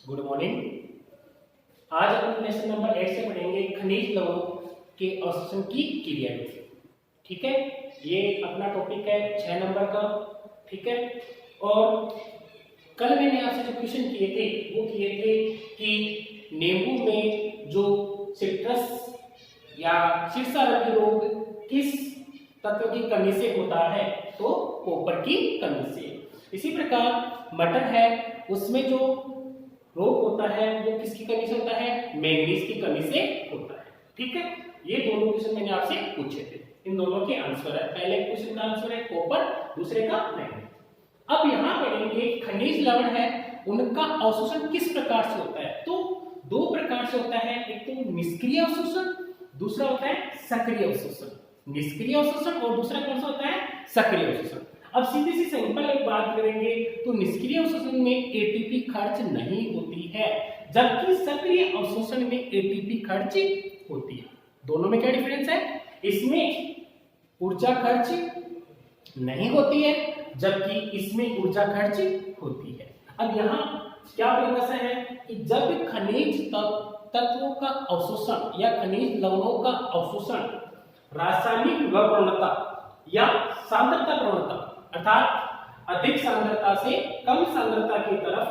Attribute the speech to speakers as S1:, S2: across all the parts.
S1: Good morning. आज अपन lesson number 8 से पढ़ेंगे खनिज लवणों के अवशोषण की क्रिया। ठीक है, ये अपना टॉपिक है 6 नंबर का। ठीक है, और कल मैंने आपसे जो क्वेश्चन किए थे वो किए थे कि नींबू में जो सिट्रस या शीर्षारोगी रोग किस तत्व की कमी से होता है, तो कॉपर की कमी से। इसी प्रकार मटर है, उसमें जो रोग होता है वो किसकी कमी से होता है, मैंगनीज की कमी से होता है। ठीक है, ये दोनों क्वेश्चन मैंने आपसे पूछे थे, इन दोनों के आंसर है। पहले क्वेश्चन का आंसर है कॉपर, दूसरे का मैंगनीज। अब यहाँ पढ़ेंगे खनिज लवण है, उनका अवशोषण किस प्रकार से होता है। तो दो प्रकार से होता है, एक तो निष्क्रिय अवशोषण, दूसरा होता है सक्रिय अवशोषण। निष्क्रिय अवशोषण और दूसरा कौन सा होता है, सक्रिय अवशोषण। अब सीधी सी सिंपल एक बात करेंगे तो निष्क्रिय अवशोषण में एटीपी खर्च नहीं होती है, जबकि सक्रिय अवशोषण में एटीपी खर्च होती है। दोनों में क्या डिफरेंस है, इसमें ऊर्जा खर्च नहीं होती है जबकि इसमें ऊर्जा खर्च होती है। अब यहाँ क्या परिभाषा है कि जब खनिज तत्वों का अवशोषण या खनिज लवणों का अवशोषण रासायनिक प्रवणता या सांद्रता प्रवणता अर्थात अधिक सांद्रता से कम सांद्रता की तरफ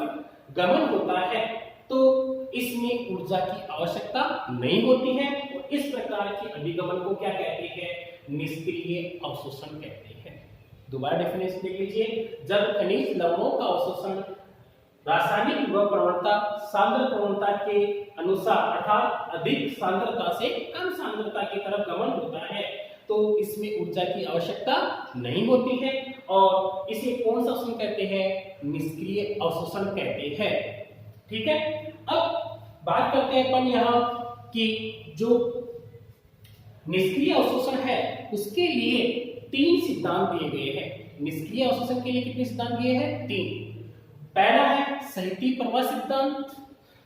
S1: गमन होता है, तो इसमें ऊर्जा की आवश्यकता नहीं होती है, और इस प्रकार के अभिगमन को क्या कहते हैं, निष्क्रिय अवशोषण कहते हैं। दोबारा डेफिनेशन देख लीजिए, जब खनिज लवणों का अवशोषण रासायनिक प्रवणता सांद्र प्रवणता के अनुसार अर्थात अधिक सांद्रता से कम सांद्रता की तरफ गमन होता है, तो इसमें ऊर्जा की आवश्यकता नहीं होती है, और इसे कौन सा अवशोषण कहते हैं, निष्क्रिय अवशोषण कहते हैं। ठीक है, अब बात करते हैं अपन यहाँ कि जो निष्क्रिय अवशोषण है उसके लिए 3 सिद्धांत दिए गए हैं। निष्क्रिय अवशोषण के लिए कितने सिद्धांत दिए हैं, 3। पहला है सहती प्रवाह सिद्धांत,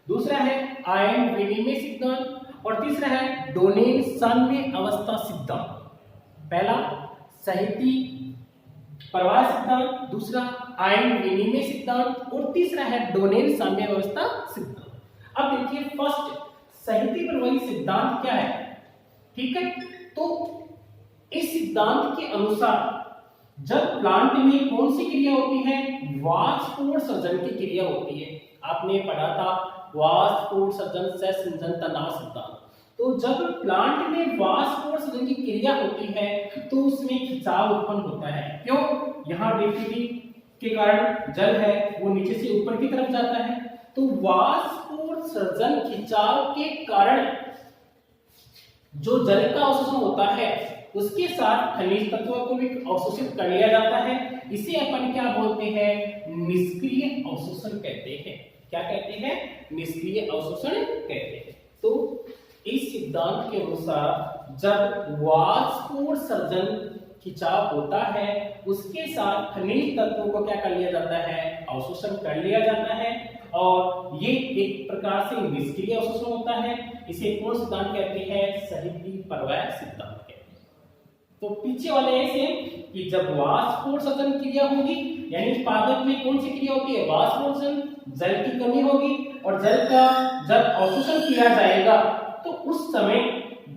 S1: दूसरा है आयन विनिमय सिद्धांत, और तीसरा है डोनेल साम्य अवस्था सिद्धांत। पहला सहती प्रवाह सिद्धांत, दूसरा आयन विनिमय सिद्धांत, और तीसरा है डोनेल साम्य अवस्था सिद्धांत। अब देखिए फर्स्ट सहती प्रवाही सिद्धांत क्या है। ठीक है, तो इस सिद्धांत के अनुसार जब प्लांट में कौन सी क्रिया होती है, वाष्पोत्सर्जन की क्रिया होती है। आपने पढ़ा था वाष्पोत्सर्जन से संजन तनाव सिद्धांत। तो जब प्लांट में वाष्पोत्सर्जन की क्रिया होती है तो उसमें खिंचाव उत्पन्न होता है। क्यों, यहाँ डीपीटी के कारण जल है वो नीचे से ऊपर की तरफ जाता है, तो वाष्पोत्सर्जन खिंचाव के कारण जो जल का अवशोषण होता है उसके साथ खनिज तत्वों को भी अवशोषित कर लिया जाता है। इसे अपन क्या बोलते हैं, निष्क्रिय अवशोषण कहते हैं। क्या कहते हैं, निष्क्रिय अवशोषण कहते हैं। तो इस सिद्धांत के अनुसार जब वाष्पोत्सर्जन खिंचाव होता है उसके साथ खनिज तत्वों को क्या कर लिया जाता है, अवशोषण कर लिया जाता है, और ये एक प्रकार से निष्क्रिय अवशोषण होता है। इसे कौन सिद्धांत कहते हैं, सहती प्रवाह सिद्धांत कहते हैं। तो पीछे वाले ऐसे कि जब वाष्पोत्सर्जन क्रिया होगी, यानी पादप में कौन सी क्रिया होती है, वाष्पोत्सर्जन, जल की कमी होगी, और जल का जब अवशोषण किया जाएगा तो उस समय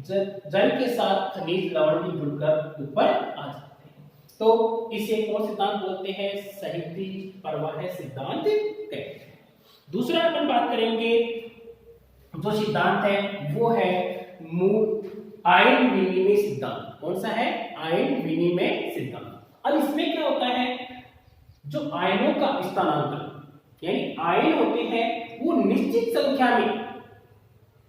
S1: जल के साथ खनिज लवण भी जुड़कर ऊपर आ जाते हैं। तो इसे कौन सिद्धांत बोलते हैं, सहती प्रवाह सिद्धांत कहते हैं। दूसरा अपन बात करेंगे जो सिद्धांत है वो है आयन विनिमय सिद्धांत। कौन सा है, आयन विनिमय सिद्धांत। अब इसमें क्या होता है, जो आयनों का स्थानांतरण, यानी आयन होते हैं वो निश्चित संख्या में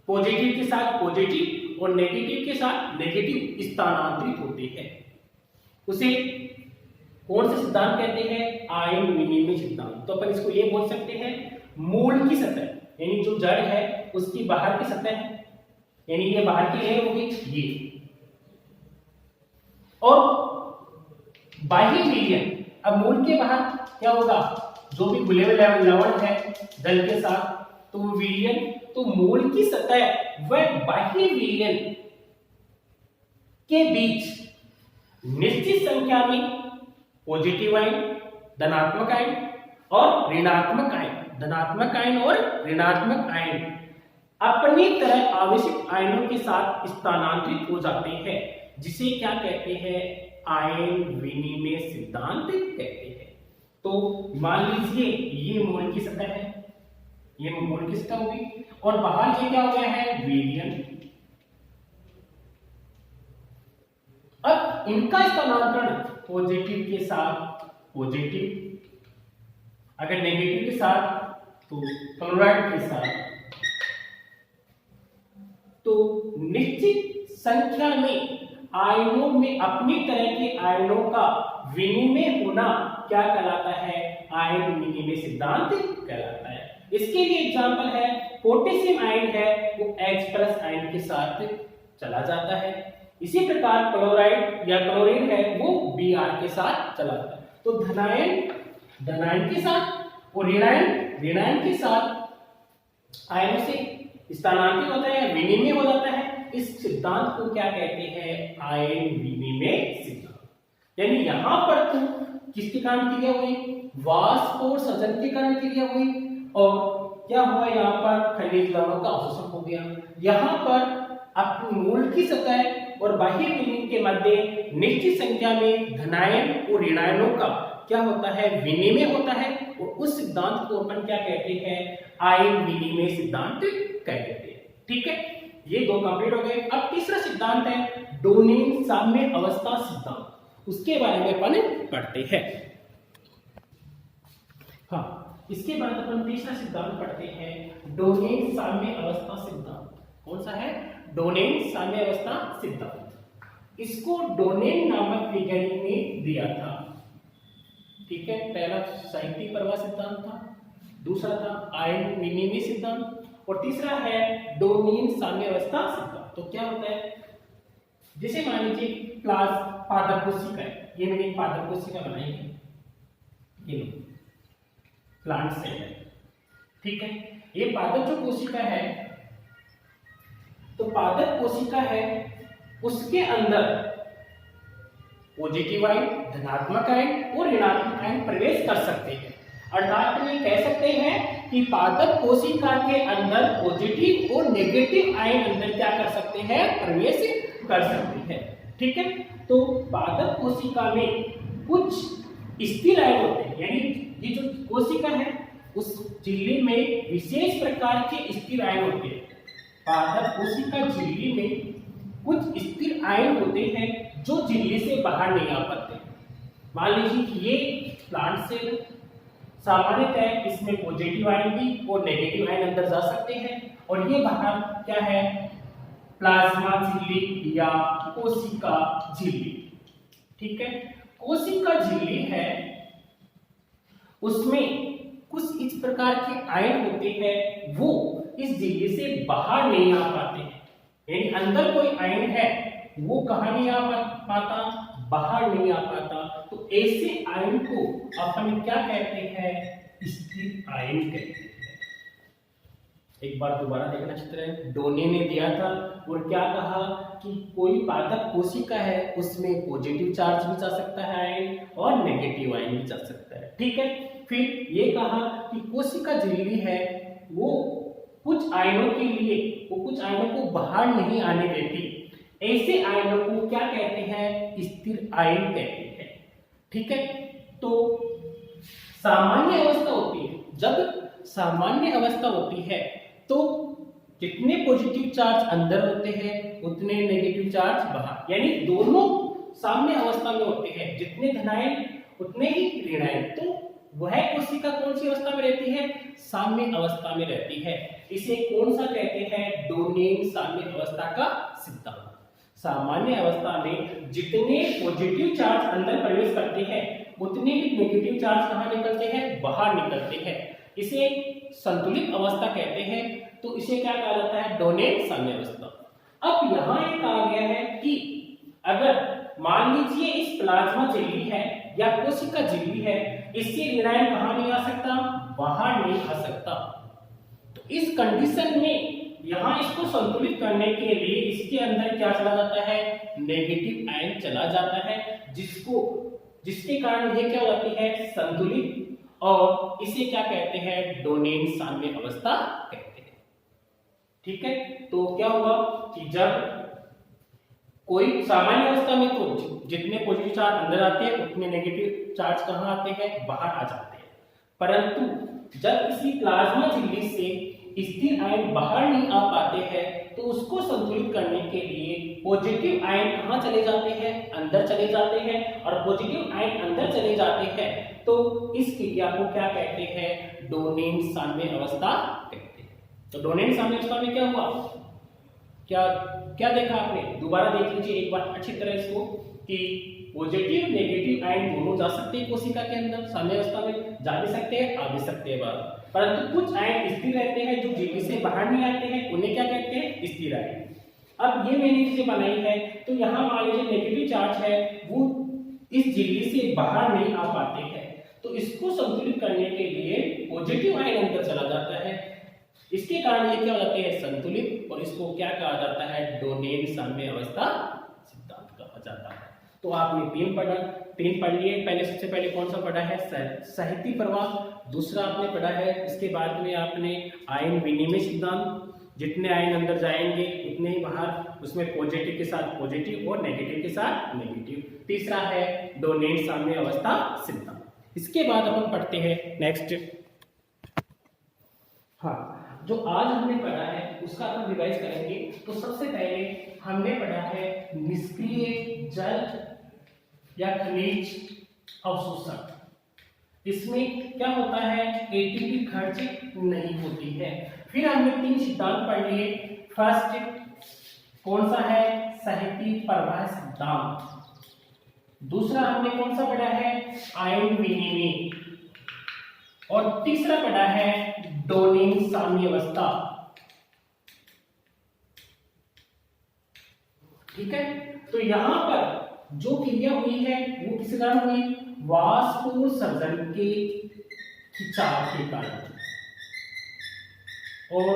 S1: पॉजिटिव के साथ पॉजिटिव और नेगेटिव के साथ नेगेटिव स्थानांतरित होते हैं। उसे कौन सा सिद्धांत कहते हैं, आयन विनिमय सिद्धांत। तो अपन इसको ये बोल सकते हैं, मूल की सतह, यानी जो जड़ है उसकी बाहर की सतह है, यानी ये बाहर की लेयर होगी ये, और बाह्य विलयन। अब मूल के बाहर क्या होगा, जो भी घुले हुए लवण है जल के साथ, तो विलयन, तो मूल की सतह व बाह्य विलयन के बीच निश्चित संख्या में पॉजिटिव आयन, धनात्मक आयन और ऋणात्मक आयन धनात्मक आयन और ऋणात्मक आयन अपनी तरह आवश्यक आयनों के साथ स्थानांतरित हो जाते हैं, जिसे क्या कहते हैं, आयन विनिमय सिद्धांत कहते हैं। तो मान लीजिए ये मोल की सतह है, ये मोल की सतह होगी और बाहर ये क्या हो गया है, विलयन। अब इनका स्थानांतरण पॉजिटिव के साथ पॉजिटिव, अगर नेगेटिव के साथ तो क्लोराइड के साथ, तो निश्चित संख्या में आयनों में अपनी तरह के आयनों का विनिमय होना क्या कहलाता है, आयन विनिमय सिद्धांत कहलाता है। इसके लिए एग्जांपल है, पोटेशियम आयन है वो H+ आयन के साथ चला जाता है, इसी प्रकार क्लोराइड या क्लोरीन है वो Br के साथ चला जाता है। तो धनायन के साथ और ऋणायन के साथ आयनों से स्थानांतरित होता है, विनिमय हो जाता है। इस सिद्धांत को क्या कहते हैं, आयन विनिमय सिद्धांत। यानी यहां पर तो किसके कारण क्रिया हुई, वाष्प और सजन के कारण क्रिया हुई, और क्या हुआ, यहाँ पर खनिज लवणों का अवशोषण हो गया। यहाँ पर अपनी मूल की सतह और बाह्य विनिमय के मध्य निश्चित संख्या में धनायन और ऋणायनों का क्या होता है, विनिमय होता है, और उस सिद्धांत को अपन क्या कहते हैं, आयन विनिमय सिद्धांत कहते हैं। ठीक है, ये दो कंप्लीट हो गए। अब तीसरा सिद्धांत है डोनेन साम्य अवस्था सिद्धांत, उसके बारे में अपन पढ़ते हैं। हाँ, इसके बाद अपन तीसरा सिद्धांत पढ़ते हैं, डोनेन साम्य अवस्था सिद्धांत। कौन सा है, डोनेन साम्य अवस्था सिद्धांत। इसको डोनेन नामक वैज्ञानिक ने दिया था। ठीक है, पहला साहित्यिक प्रवाह सिद्धांत था, दूसरा था आयन विनिमय सिद्धांत, और तीसरा है डोनेन साम्य अवस्था सिद्धांत। तो क्या होता है, जैसे मान लीजिए पादप कोशिका है, ये मैंने एक पादप कोशिका बनाई है, ये लो प्लांट सेल है। ठीक है, ये पादप जो कोशिका है, तो पादप कोशिका है, उसके अंदर पॉजिटिव आयन, धनात्मक आयन और ऋणात्मक आयन प्रवेश कर सकते हैं। अर्थात ये कह सकते हैं कि पादप कोशिका के अंदर पॉजिटिव और नेगेटिव आयन अंदर क्या कर सकते हैं, प्रवेश कर सकते हैं। ठीक है, तो पादप कोशिका में कुछ स्थिर आयन होते हैं, यानी ये जो कोशिका है उस झिल्ली में विशेष प्रकार के स्थिर आयन होते हैं। पादप कोशिका झिल्ली में कुछ स्थिर आयन होते हैं जो झिल्ली से बाहर नहीं आ पाते। मान लीजिए कि ये प्लांट सेल, सामान्यतः इसमें पॉजिटिव आयन भी और नेगेटिव आयन अंदर जा सकते हैं, और ये बाहर क्या है, प्लाज्मा झिल्ली या कोशिका झिल्ली। ठीक है, कोशिका झिल्ली है, उसमें कुछ इस प्रकार के आयन होते हैं, वो इस झिल्ली से बाहर नहीं आ पाते हैं। यानी अंदर कोई आयन है वो कहाँ नहीं आ पाता, बाहर नहीं आ पाता। तो ऐसे आयन को अपन क्या कहते हैं, स्थिर आयन कहते हैं। एक बार दोबारा देखना चित्र है, डोने ने दिया था और क्या कहा कि कोई पादप कोशिका है, उसमें पॉजिटिव चार्ज भी जा सकता है आयन और नेगेटिव आयन भी जा सकता है। ठीक है, फिर ये कहा कि कोशिका झिल्ली है वो कुछ आयनों के लिए वो कुछ आयनों को बाहर नहीं आने देती। ऐसे आयनों को क्या कहते हैं, स्थिर आयन कहते हैं। ठीक है, तो सामान्य अवस्था होती है, जब सामान्य अवस्था होती है तो जितने पॉजिटिव चार्ज अंदर होते हैं उतने नेगेटिव चार्ज बाहर, यानी दोनों साम्य अवस्था में होते हैं, जितने धनायन उतने ही ऋणायन। तो वह कोशिका कौन सी अवस्था में रहती है, साम्य अवस्था में रहती है। इसे कौन सा कहते हैं, डोनेन साम्य अवस्था का सिद्धांत। सामान्य अवस्था में जितने पॉजिटिव चार्ज अंदर प्रवेश करते हैं उतने ही नेगेटिव चार्ज कहाँ निकलते हैं, बाहर निकलते हैं। इसे संतुलित अवस्था कहते हैं। तो इसे क्या कहा जाता है, डोनेन साम्य अवस्था। अब यहाँ ये कहा गया है कि अगर मान लीजिए इस प्लाज्मा झिल्ली है या कोशिका झिल्ली है, इससे ऋणायन कहाँ नहीं आ सकता, बाहर नहीं आ सकता। तो इस कंडीशन में यहाँ इसको संतुलित करने के लिए इसके अंदर क्या चला जाता है, नेगेटिव आयन चला जाता है, जिसके कारण ये क्या हो जाती है, संतुलित और इसे क्या कहते हैं, डोनेन साम्य अवस्था कहते हैं। ठीक है, तो क्या हुआ कि जब कोई सामान्य अवस्था में तो जितने पॉजिटिव चार्ज अंदर आते हैं उतने नेगेटिव चार्ज कहाँ आते हैं, बाहर आ जाते हैं। परंतु जब किसी प्लाज्मा झिल्ली से स्थिर आयन बाहर नहीं आ पाते हैं तो उसको संतुलित करने के लिए पॉजिटिव आयन कहाँ चले जाते हैं, अंदर चले जाते हैं, और पॉजिटिव आयन अंदर चले जाते हैं तो इस क्रिया को क्या कहते हैं, डोनेन साम्य अवस्था कहते हैं। तो डोनेन साम्य अवस्था में क्या हुआ, क्या क्या देखा आपने, दोबारा देख लीजिए एक बार अच्छी तरह इसको, कि पॉजिटिव नेगेटिव आयन दोनों जा सकते हैं कोशिका के अंदर, साम्य अवस्था में जा भी सकते हैं, आ भी सकते हैं बाहर, परंतु कुछ आयन स्थिर रहते हैं जो झिल्ली से बाहर नहीं आते हैं, उन्हें क्या कहते हैं, स्थिर आयन। अब ये मैंने चीजें बनाई है, तो यहाँ मान लीजिए नेगेटिव चार्ज है वो इस झिल्ली से बाहर नहीं आ पाते हैं, तो इसको संतुलित करने के लिए पॉजिटिव आयन अंदर चला जाता है, इसके कारण ये क्या हो जाते हैं, संतुलित, और इसको क्या कहा जाता है, डोनेन साम्य अवस्था सिद्धांत कहा जाता है। तो आपने तीन पढ़ लिए। पहले सबसे पहले कौन सा पढ़ा है, साहित्यिक प्रवाह, दूसरा आपने पढ़ा है, इसके बाद में आपने आयन विनिमय सिद्धांत, जितने आयन अंदर जाएंगे उतने ही बाहर, उसमें पॉजिटिव के साथ पॉजिटिव और नेगेटिव के साथ नेगेटिव। तीसरा है डोनेन साम्य अवस्था सिद्धांत। इसके बाद अपन पढ़ते हैं नेक्स्ट, हाँ, जो आज हमने पढ़ा है उसका अपन रिवाइज करेंगे। तो सबसे पहले हमने पढ़ा है निष्क्रिय जल या खनिज अवशोषण। इसमें क्या होता है, एटीपी खर्च नहीं होती है। फिर हमने तीन सिद्धांत पढ़ लिए। फर्स्ट कौन सा है, साहित्यिक प्रवाह सिद्धांत। दूसरा हमने कौन सा पढ़ा है, आयन विनिमय, और तीसरा पढ़ा है डोनेन साम्य अवस्था। ठीक है, तो यहां पर जो क्रिया हुई है वो किस कारण हुई, वाष्पोत्सर्जन के खिंचाव के कारण, और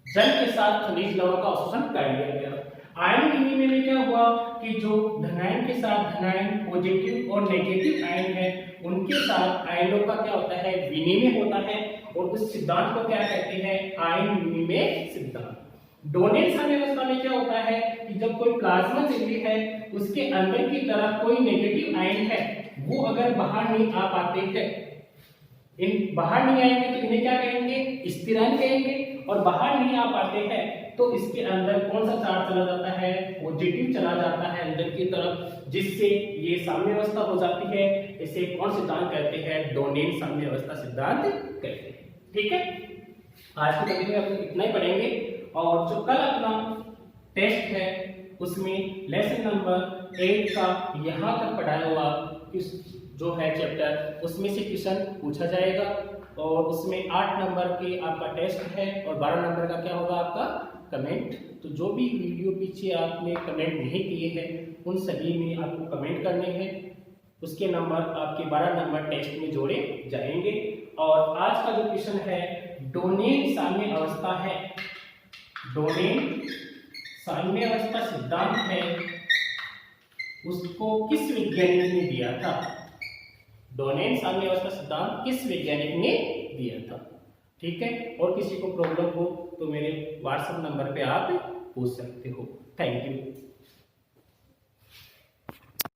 S1: जल के साथ खनिज लवण का अवशोषण कर लिया गया। आयन विनिमय में क्या हुआ कि जो धनायन के साथ धनायन, पॉजिटिव और नेगेटिव आयन है, उनके साथ आयनों का क्या होता है, विनिमय होता है, और उस सिद्धांत को क्या कहते हैं, आयन विनिमय सिद्धांत। डोनेन साम्य अवस्था में क्या होता है कि जब कोई प्लाज्मा झिल्ली है उसके अंदर की तरफ कोई नेगेटिव आयन है, वो अगर बाहर नहीं आ पाते हैं, इन बाहर नहीं आएंगे तो इन्हें क्या कहेंगे, स्थिर आयन कहेंगे, और बाहर नहीं आ पाते हैं तो इसके अंदर कौन सा चार्ज चला जाता है, पॉजिटिव चला जाता है अंदर की तरफ, जिससे ये साम्य अवस्था हो जाती है। इसे कौन सिद्धांत कहते हैं, डोनेन साम्य अवस्था सिद्धांत कहते हैं। ठीक है, आज की टॉपिक में हम इतना ही पढ़ेंगे, और जो कल अपना टेस्ट है उसमें लेसन नंबर 8 का यहाँ तक पढ़ाया हुआ जो है चैप्टर, उसमें से क्वेश्चन पूछा जाएगा, और उसमें 8 नंबर के आपका टेस्ट है, और 12 नंबर का क्या होगा, आपका कमेंट। तो जो भी वीडियो पीछे आपने कमेंट नहीं किए हैं उन सभी में आपको कमेंट करने हैं, उसके नंबर आपके 12 नंबर टेस्ट में जोड़े जाएंगे। और आज का जो क्वेश्चन है, डोनेन साम्य अवस्था है, डोनेन साम्य अवस्था सिद्धांत है, उसको किस वैज्ञानिक ने दिया था, डोनेन साम्य अवस्था सिद्धांत किस वैज्ञानिक ने दिया था। ठीक है, और किसी को प्रॉब्लम हो तो मेरे व्हाट्सएप नंबर पे आप पूछ सकते हो। Thank you.